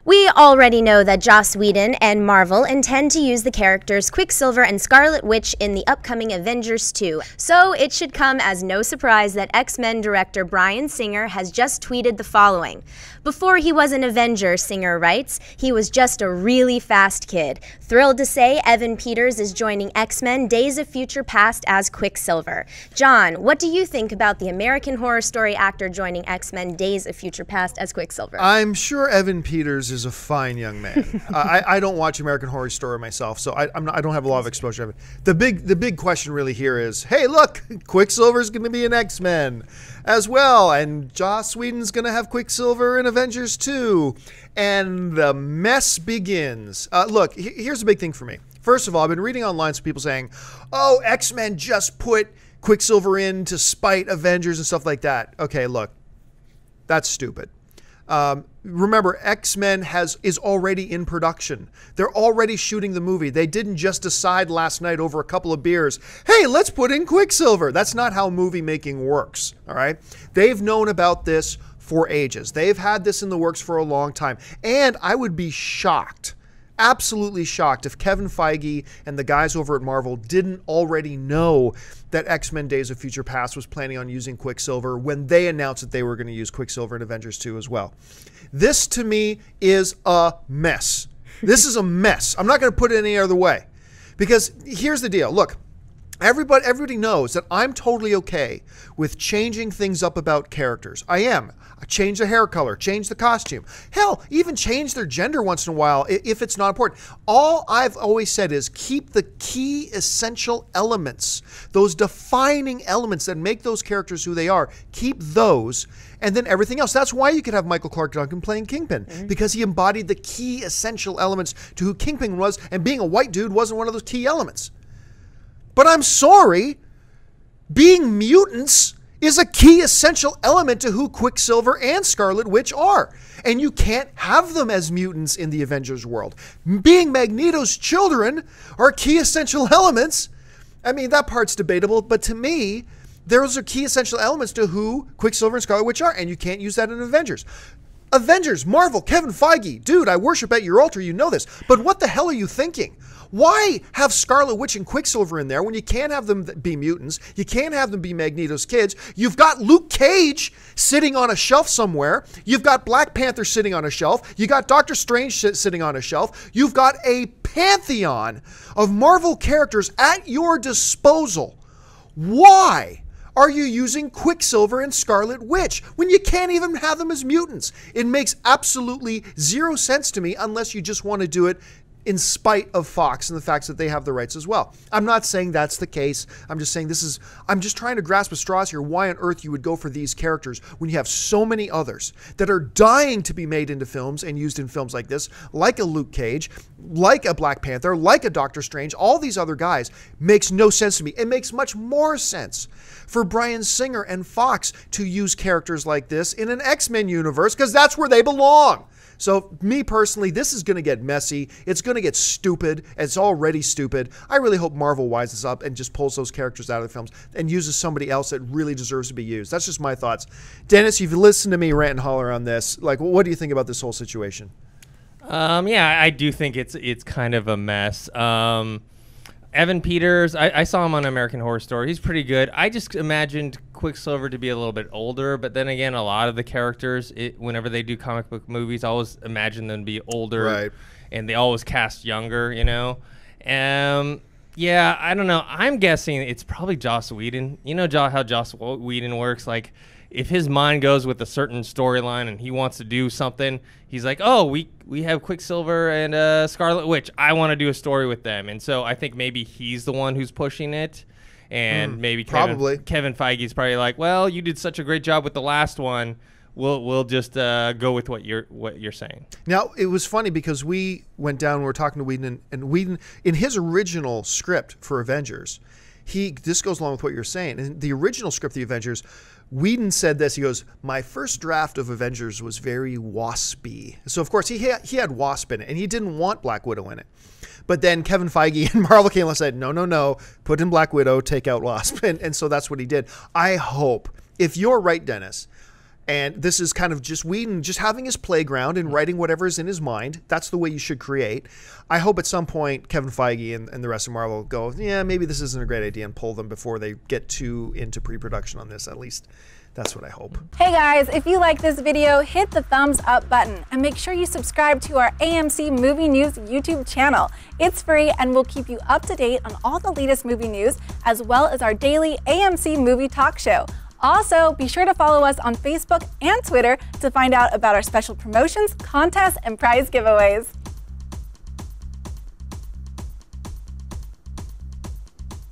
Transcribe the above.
We already know that Joss Whedon and Marvel intend to use the characters Quicksilver and Scarlet Witch in the upcoming Avengers 2, so it should come as no surprise that X-Men director Bryan Singer has just tweeted the following. Before he was an Avenger, Singer writes, he was just a really fast kid. Thrilled to say Evan Peters is joining X-Men Days of Future Past as Quicksilver. John, what do you think about the American Horror Story actor joining X-Men Days of Future Past as Quicksilver? I'm sure Evan Peters is a fine young man. I don't watch American Horror Story myself, so I don't have a lot of exposure to it. The big question really here is, hey, look, Quicksilver's going to be an X-Men as well, and Joss Whedon's going to have Quicksilver in Avengers 2, and the mess begins. Look, here's the big thing for me. First of all, I've been reading online some people saying, oh, X-Men just put Quicksilver in to spite Avengers and stuff like that. Okay, look, that's stupid. Remember, X-Men is already in production. They're already shooting the movie. They didn't just decide last night over a couple of beers, hey, let's put in Quicksilver. That's not how movie making works, all right? They've known about this for ages. They've had this in the works for a long time. And I would be shocked, absolutely shocked, if Kevin Feige and the guys over at Marvel didn't already know that X-Men Days of Future Past was planning on using Quicksilver when they announced that they were going to use Quicksilver in Avengers 2 as well. This, to me, is a mess. This is a mess. I'm not going to put it any other way. Because here's the deal. Look, everybody knows that I'm totally okay with changing things up about characters. I am. I change the hair color, change the costume. Hell, even change their gender once in a while if it's not important. All I've always said is keep the key essential elements, those defining elements that make those characters who they are, keep those, and then everything else. That's why you could have Michael Clark Duncan playing Kingpin, because he embodied the key essential elements to who Kingpin was, and being a white dude wasn't one of those key elements. But I'm sorry, being mutants is a key essential element to who Quicksilver and Scarlet Witch are. And you can't have them as mutants in the Avengers world. Being Magneto's children are key essential elements. I mean, that part's debatable, but to me, those are key essential elements to who Quicksilver and Scarlet Witch are, and you can't use that in Avengers. Avengers, Marvel, Kevin Feige, dude, I worship at your altar, you know this. But what the hell are you thinking? Why have Scarlet Witch and Quicksilver in there when you can't have them be mutants? You can't have them be Magneto's kids. You've got Luke Cage sitting on a shelf somewhere. You've got Black Panther sitting on a shelf. You got Doctor Strange sitting on a shelf. You've got a pantheon of Marvel characters at your disposal. Why are you using Quicksilver and Scarlet Witch when you can't even have them as mutants? It makes absolutely zero sense to me unless you just want to do it in spite of Fox and the fact that they have the rights as well. I'm not saying that's the case. I'm just saying I'm just trying to grasp at straws here why on earth you would go for these characters when you have so many others that are dying to be made into films and used in films like this, like a Luke Cage, like a Black Panther, like a Doctor Strange, all these other guys. Makes no sense to me. It makes much more sense for Bryan Singer and Fox to use characters like this in an X-Men universe because that's where they belong. So me personally, this is going to get messy. It's going to get stupid. It's already stupid. I really hope Marvel wises up and just pulls those characters out of the films and uses somebody else that really deserves to be used. That's just my thoughts. Dennis, you've listened to me rant and holler on this. Like, what do you think about this whole situation? Yeah, I do think it's kind of a mess. Evan Peters, I saw him on American Horror Story. He's pretty good. I just imagined Quicksilver to be a little bit older, but then again, a lot of the characters, whenever they do comic book movies, I always imagine them to be older, right? And they always cast younger, you know? Yeah, I don't know. I'm guessing it's probably Joss Whedon. You know how Joss Whedon works? Like, if his mind goes with a certain storyline and he wants to do something, he's like, oh, we have Quicksilver and Scarlet Witch. I want to do a story with them. And so I think maybe he's the one who's pushing it. And maybe Kevin Feige's probably like, well, you did such a great job with the last one. We'll just go with what you're saying. Now, it was funny because we went down, we were talking to Whedon, and Whedon, in his original script for Avengers, this goes along with what you're saying. In the original script of the Avengers, Whedon said this. He goes, my first draft of Avengers was very waspy. So, of course, he had Wasp in it, and he didn't want Black Widow in it. But then Kevin Feige and Marvel came and said, no, put in Black Widow, take out Wasp. And so that's what he did. I hope if you're right, Dennis, and this is kind of just Whedon just having his playground and writing whatever is in his mind, that's the way you should create. I hope at some point Kevin Feige and the rest of Marvel go, yeah, maybe this isn't a great idea, and pull them before they get too into pre-production on this. At least that's what I hope. Hey guys, if you like this video, hit the thumbs up button and make sure you subscribe to our AMC Movie News YouTube channel. It's free and will keep you up to date on all the latest movie news, as well as our daily AMC Movie Talk Show. Also, be sure to follow us on Facebook and Twitter to find out about our special promotions, contests, and prize giveaways.